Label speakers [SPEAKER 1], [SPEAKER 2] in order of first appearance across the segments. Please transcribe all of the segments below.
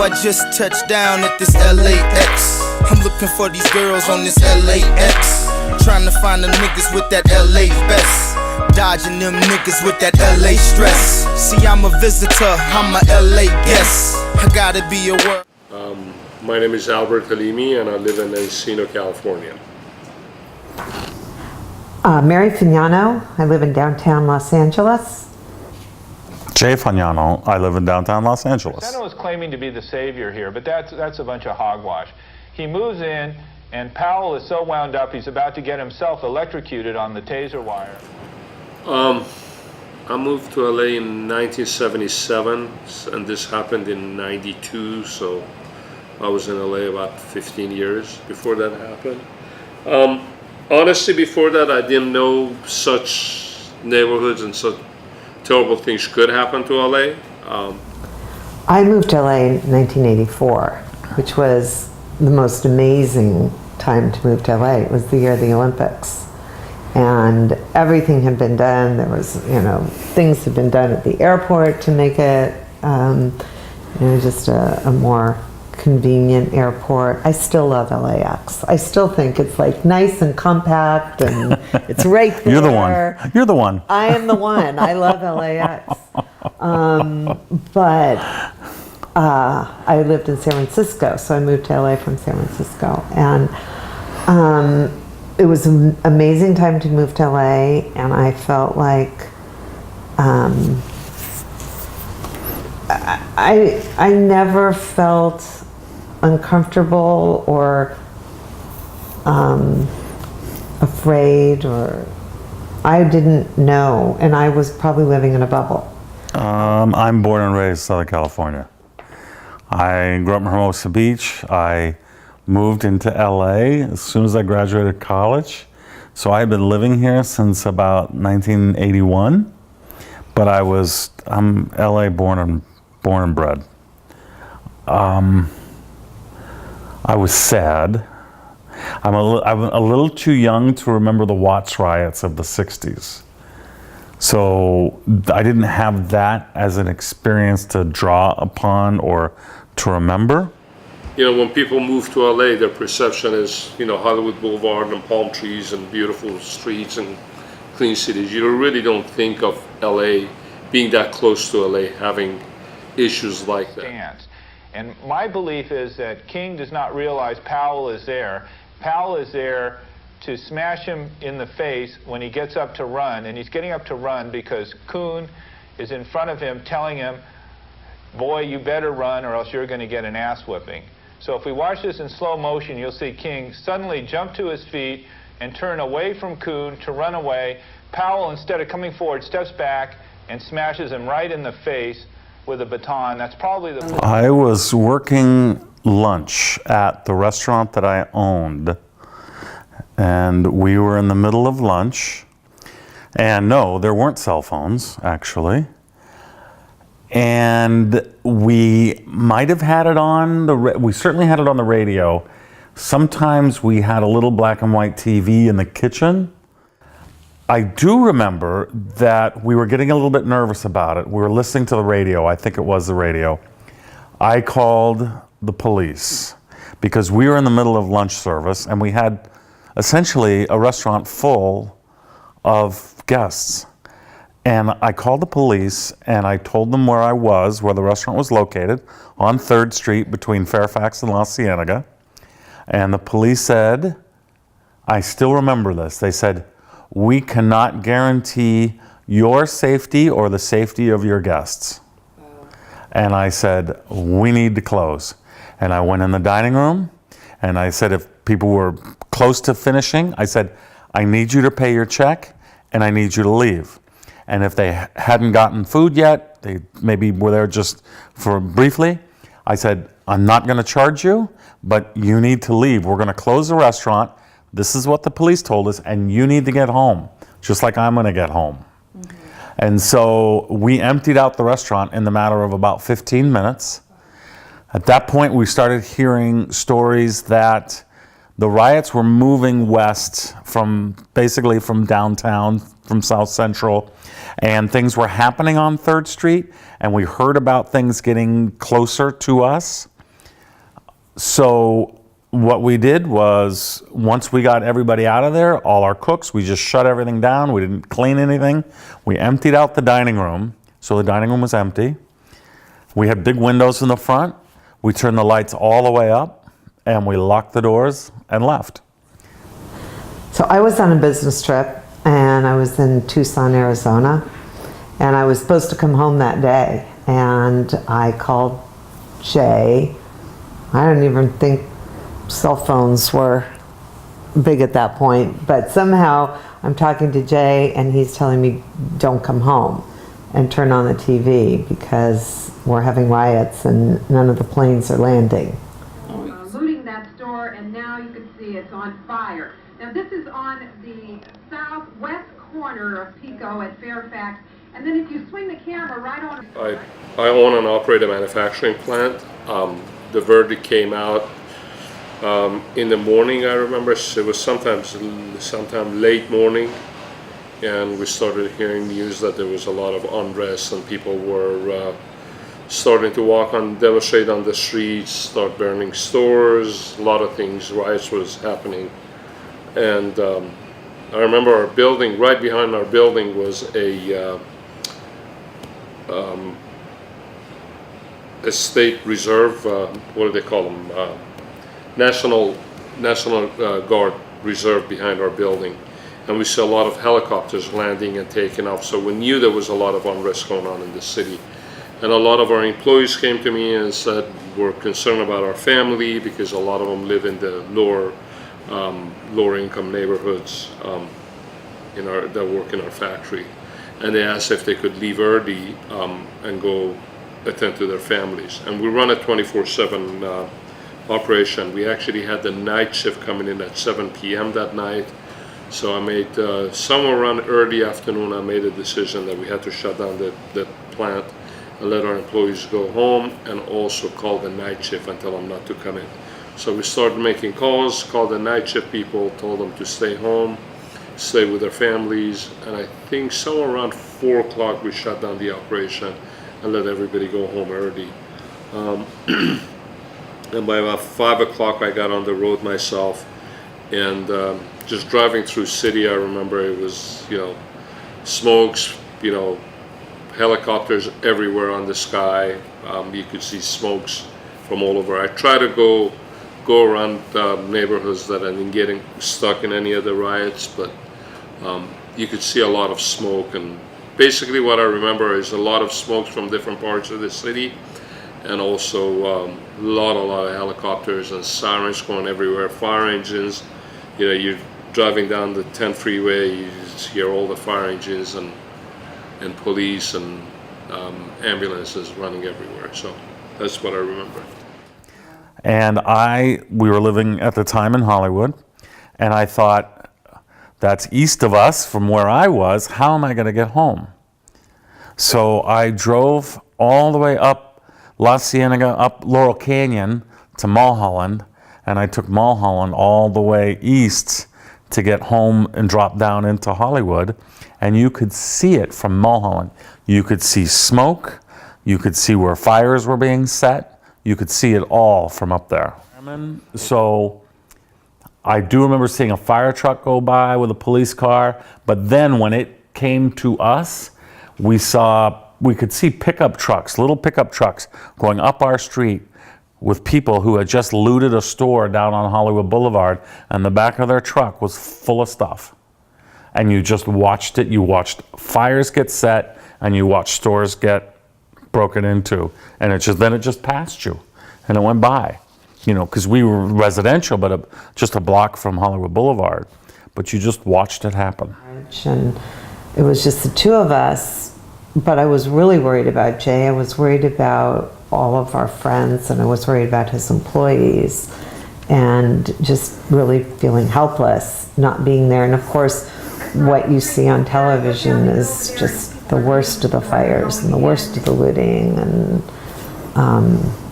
[SPEAKER 1] I just touched down at this LAX. I'm looking for these girls on this LAX. Trying to find the niggas with that LA best. Dodging them niggas with that LA stress. See, I'm a visitor, I'm a LA guest. I gotta be a word.
[SPEAKER 2] My name is Albert Halimi and I live in Encino, California.
[SPEAKER 3] Mary Fagnano, I live in downtown Los Angeles.
[SPEAKER 4] Jay Fagnano, I live in downtown Los Angeles.
[SPEAKER 5] Fagnano is claiming to be the savior here, but that's a bunch of hogwash. He moves in, and Powell is so wound up, he's about to get himself electrocuted on the taser wire.
[SPEAKER 2] I moved to LA in 1977, and this happened in 92, so I was in LA about 15 years before that happened. Honestly, before that, I didn't know such neighborhoods and such terrible things could happen to LA.
[SPEAKER 3] I moved to LA in 1984, which was the most amazing time to move to LA. It was the year of the Olympics. And everything had been done. There was, things had been done at the airport to make it, just a more convenient airport. I still love LAX. I still think it's like nice and compact and it's right there.
[SPEAKER 4] You're the one. You're the one.
[SPEAKER 3] I am the one. I love LAX. But I lived in San Francisco, so I moved to LA from San Francisco. And it was an amazing time to move to LA, and I felt like I never felt uncomfortable or afraid, or I didn't know, and I was probably living in a bubble.
[SPEAKER 4] I'm born and raised in Southern California. I grew up in Hermosa Beach. I moved into LA as soon as I graduated college. So I've been living here since about 1981, but I'm LA born and bred. I was sad. I'm a little too young to remember the Watts riots of the 60s. So I didn't have that as an experience to draw upon or to remember.
[SPEAKER 2] When people move to LA, their perception is, Hollywood Boulevard and palm trees and beautiful streets and clean cities. You really don't think of LA being that close to LA having issues like that.
[SPEAKER 5] And my belief is that King does not realize Powell is there. Powell is there to smash him in the face when he gets up to run, and he's getting up to run because Kuhn is in front of him telling him, boy, you better run or else you're going to get an ass whipping. So if we watch this in slow motion, you'll see King suddenly jump to his feet and turn away from Kuhn to run away. Powell, instead of coming forward, steps back and smashes him right in the face with a baton. That's probably the...
[SPEAKER 4] I was working lunch at the restaurant that I owned, and we were in the middle of lunch, and no, there weren't cell phones, actually. And we might have had it on we certainly had it on the radio. Sometimes we had a little black and white TV in the kitchen. I do remember that we were getting a little bit nervous about it. We were listening to the radio. I think it was the radio. I called the police because we were in the middle of lunch service and we had essentially a restaurant full of guests. And I called the police and I told them where I was, where the restaurant was located, on 3rd Street between Fairfax and La Cienega. And the police said, I still remember this, they said, we cannot guarantee your safety or the safety of your guests. Wow. And I said, we need to close. And I went in the dining room and I said, if people were close to finishing, I said, I need you to pay your check and I need you to leave. And if they hadn't gotten food yet, they maybe were there just for briefly, I said, I'm not going to charge you, but you need to leave. We're going to close the restaurant. This is what the police told us, and you need to get home, just like I'm going to get home. Mm-hmm. And so we emptied out the restaurant in the matter of about 15 minutes. At that point, we started hearing stories that the riots were moving west basically from downtown, from South Central, and things were happening on 3rd Street, and we heard about things getting closer to us. So what we did was, once we got everybody out of there, all our cooks, we just shut everything down. We didn't clean anything. We emptied out the dining room, so the dining room was empty. We had big windows in the front. We turned the lights all the way up, and we locked the doors and left.
[SPEAKER 3] So I was on a business trip, and I was in Tucson, Arizona, and I was supposed to come home that day, and I called Jay. I don't even think cell phones were big at that point, but somehow I'm talking to Jay, and he's telling me, don't come home and turn on the TV because we're having riots and none of the planes are landing.
[SPEAKER 6] Looting that store, and now you can see it's on fire. Now this is on the southwest corner of Pico at Fairfax, and then if you swing the camera right on...
[SPEAKER 2] I own and operate a manufacturing plant. The verdict came out in the morning, I remember. It was sometime late morning, and we started hearing news that there was a lot of unrest and people were starting to demonstrate on the streets, start burning stores, a lot of things, riots was happening. And I remember our building, right behind our building was a state reserve, what do they call them? National Guard reserve behind our building. And we saw a lot of helicopters landing and taking off, so we knew there was a lot of unrest going on in the city. And a lot of our employees came to me and said, we're concerned about our family because a lot of them live in the lower income neighborhoods that work in our factory. And they asked if they could leave early and go attend to their families. And we run a 24/7 operation. We actually had the night shift coming in at 7 p.m. that night. So I made, somewhere around early afternoon, I made a decision that we had to shut down the plant and let our employees go home, and also call the night shift and tell them not to come in. So we started making calls, called the night shift people, told them to stay home, stay with their families, and I think somewhere around 4 o'clock we shut down the operation and let everybody go home early. And by about 5 o'clock I got on the road myself, and just driving through city, I remember it was, smokes, helicopters everywhere on the sky. You could see smokes from all over. I try to go around neighborhoods that I didn't get stuck in any of the riots, but you could see a lot of smoke. And basically what I remember is a lot of smokes from different parts of the city, and also a lot of helicopters and sirens going everywhere, fire engines. You're driving down the 10 freeway, you just hear all the fire engines and police and ambulances running everywhere. So that's what I remember.
[SPEAKER 4] And we were living at the time in Hollywood, and I thought, that's east of us from where I was, how am I going to get home? So I drove all the way up La Cienega, up Laurel Canyon to Mulholland, and I took Mulholland all the way east to get home and drop down into Hollywood. And you could see it from Mulholland. You could see smoke, you could see where fires were being set, you could see it all from up there. So I do remember seeing a fire truck go by with a police car, but then when it came to us, we could see pickup trucks, little pickup trucks going up our street with people who had just looted a store down on Hollywood Boulevard, and the back of their truck was full of stuff. And you just watched it. You watched fires get set, and you watched stores get broken into, and then it just passed you, and it went by. Because we were residential, but just a block from Hollywood Boulevard. But you just watched it happen.
[SPEAKER 3] And it was just the two of us, but I was really worried about Jay. I was worried about all of our friends, and I was worried about his employees, and just really feeling helpless, not being there. And of course, what you see on television is just the worst of the fires and the worst of the looting. And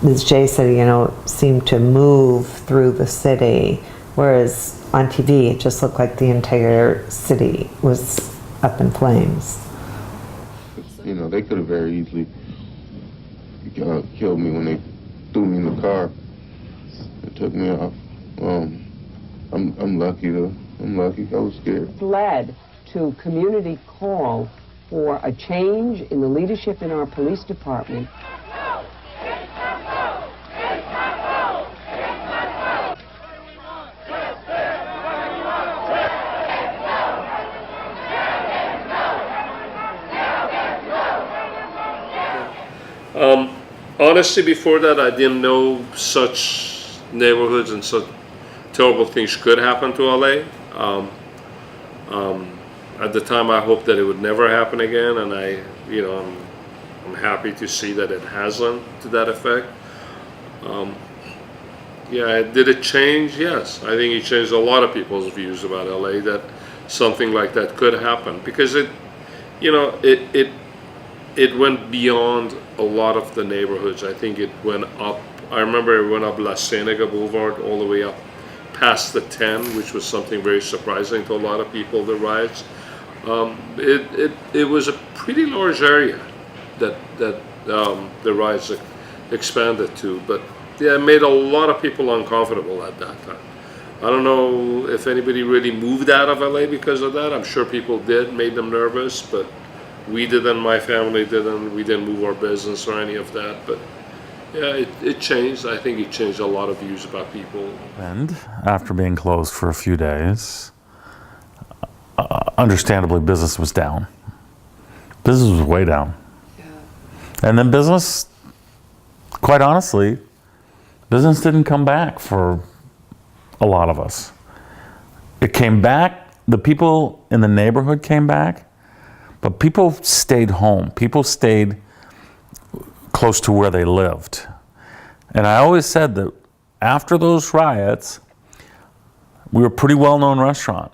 [SPEAKER 3] as Jay said, it seemed to move through the city, whereas on TV it just looked like the entire city was up in flames.
[SPEAKER 7] They could have very easily killed me when they threw me in the car. It took me off. I'm lucky though. I'm lucky. I was scared.
[SPEAKER 8] Led to community call for a change in the leadership in our police department.
[SPEAKER 2] Honestly, before that, I didn't know such neighborhoods and such terrible things could happen to LA. At the time, I hoped that it would never happen again, and I'm happy to see that it hasn't to that effect. Yeah, did it change? Yes, I think it changed a lot of people's views about LA that something like that could happen, because it went beyond a lot of the neighborhoods. I think it went up. I remember it went up La Cienega Boulevard all the way up past the 10, which was something very surprising to a lot of people, the riots. It was a pretty large area that the riots expanded to, but yeah, it made a lot of people uncomfortable at that time. I don't know if anybody really moved out of LA because of that. I'm sure people did, made them nervous, but we didn't, my family didn't. We didn't move our business or any of that, but yeah, it changed. I think it changed a lot of views about people.
[SPEAKER 4] And after being closed for a few days, understandably, business was down. Business was way down. Yeah. And then business, quite honestly, business didn't come back for a lot of us. It came back, the people in the neighborhood came back, but people stayed home. People stayed close to where they lived. And I always said that after those riots, we were a pretty well-known restaurant.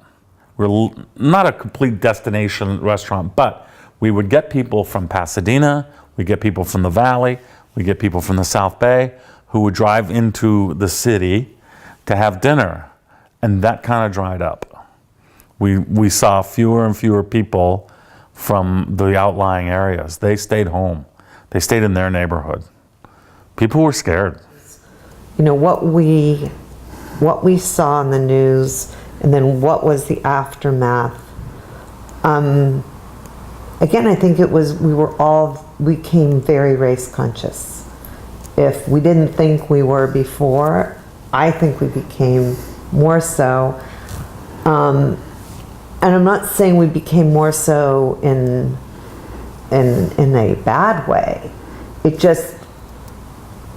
[SPEAKER 4] We're not a complete destination restaurant, but we would get people from Pasadena, we'd get people from the Valley, we'd get people from the South Bay who would drive into the city to have dinner. And that kind of dried up. We saw fewer and fewer people from the outlying areas. They stayed home. They stayed in their neighborhood. People were scared.
[SPEAKER 3] You know, what we saw in the news, and then what was the aftermath. Again, I think it was, we became very race conscious. If we didn't think we were before, I think we became more so. And I'm not saying we became more so in a bad way. It just,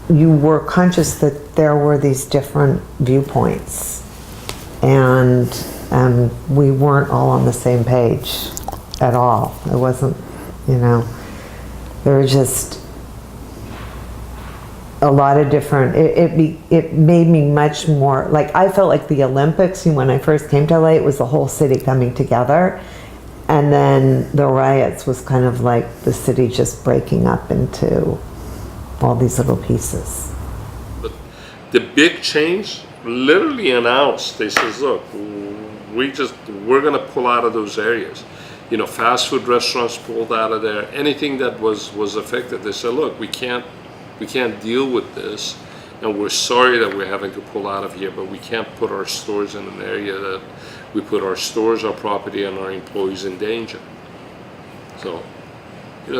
[SPEAKER 3] you were conscious that there were these different viewpoints, and we weren't all on the same page at all. It wasn't, there were just a lot of different, it made me much more, like I felt like the Olympics, when I first came to LA, it was the whole city coming together. And then the riots was kind of like the city just breaking up into all these little pieces.
[SPEAKER 2] But the big change literally announced, they says, look, we're gonna pull out of those areas. Fast food restaurants pulled out of there. Anything that was affected, they said, look, we can't deal with this, and we're sorry that we're having to pull out of here, but we can't put our stores in an area that we put our stores, our property, and our employees in danger. So, it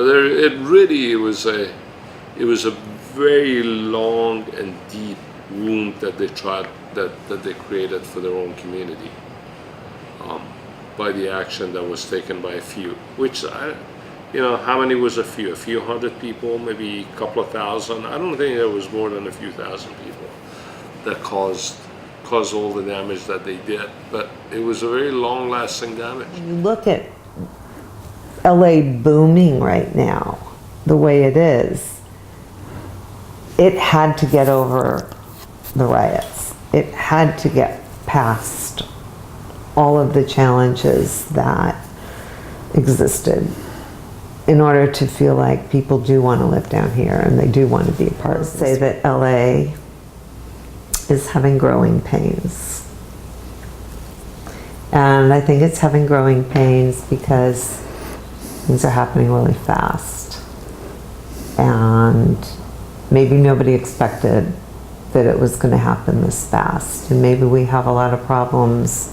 [SPEAKER 2] was a very long and deep wound that they created for their own community by the action that was taken by a few, which how many was a few? A few hundred people, maybe a couple of thousand. I don't think there was more than a few thousand people that caused all the damage that they did. But it was a very long-lasting damage.
[SPEAKER 3] When you look at LA booming right now, the way it is, it had to get over the riots. It had to get past all of the challenges that existed in order to feel like people do want to live down here and they do want to be a part of it. Say that LA is having growing pains. And I think it's having growing pains because things are happening really fast. And maybe nobody expected that it was going to happen this fast. And maybe we have a lot of problems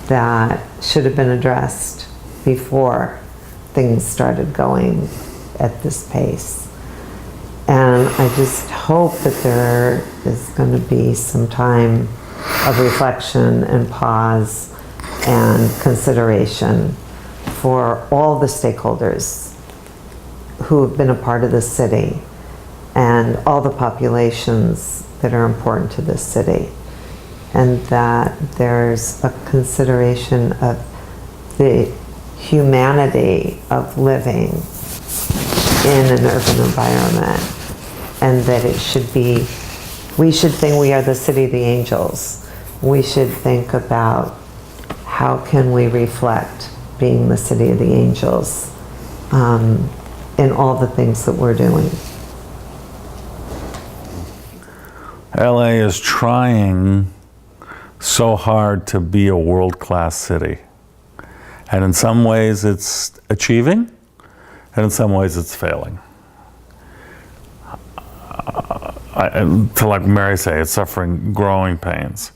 [SPEAKER 3] that should have been addressed before things started going at this pace. And I just hope that there is going to be some time of reflection and pause and consideration for all the stakeholders who have been a part of this city and all the populations that are important to this city, and that there's a consideration of the humanity of living in an urban environment, and that it should be, we should think we are the city of the angels. We should think about how can we reflect being the city of the angels in all the things that we're doing.
[SPEAKER 4] LA is trying so hard to be a world-class city. And in some ways it's achieving, and in some ways it's failing. To like Mary say, it's suffering growing pains.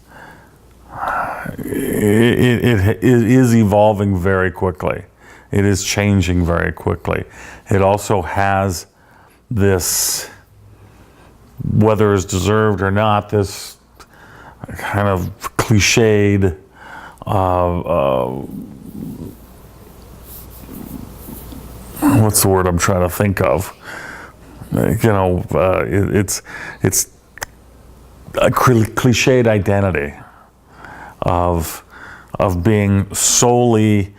[SPEAKER 4] It is evolving very quickly. It is changing very quickly. It also has this, whether it's deserved or not, this kind of cliched what's the word I'm trying to think of? It's a cliched identity of being solely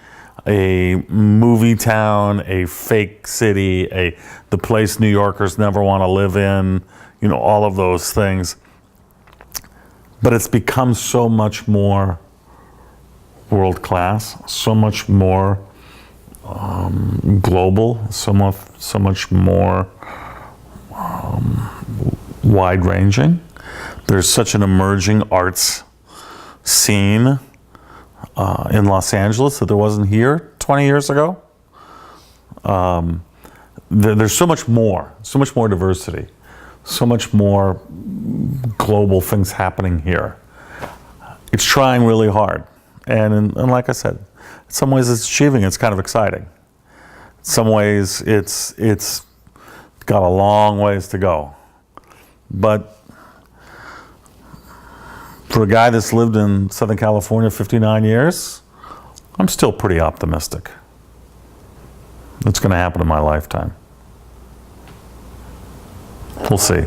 [SPEAKER 4] a movie town, a fake city, the place New Yorkers never want to live in, all of those things. But it's become so much more world class, so much more global, so much more wide ranging. There's such an emerging arts scene in Los Angeles that there wasn't here 20 years ago. There's so much more diversity, so much more global things happening here. It's trying really hard. And like I said, in some ways it's achieving, it's kind of exciting. In some ways it's got a long ways to go. But for a guy that's lived in Southern California 59 years, I'm still pretty optimistic. It's going to happen in my lifetime. We'll see.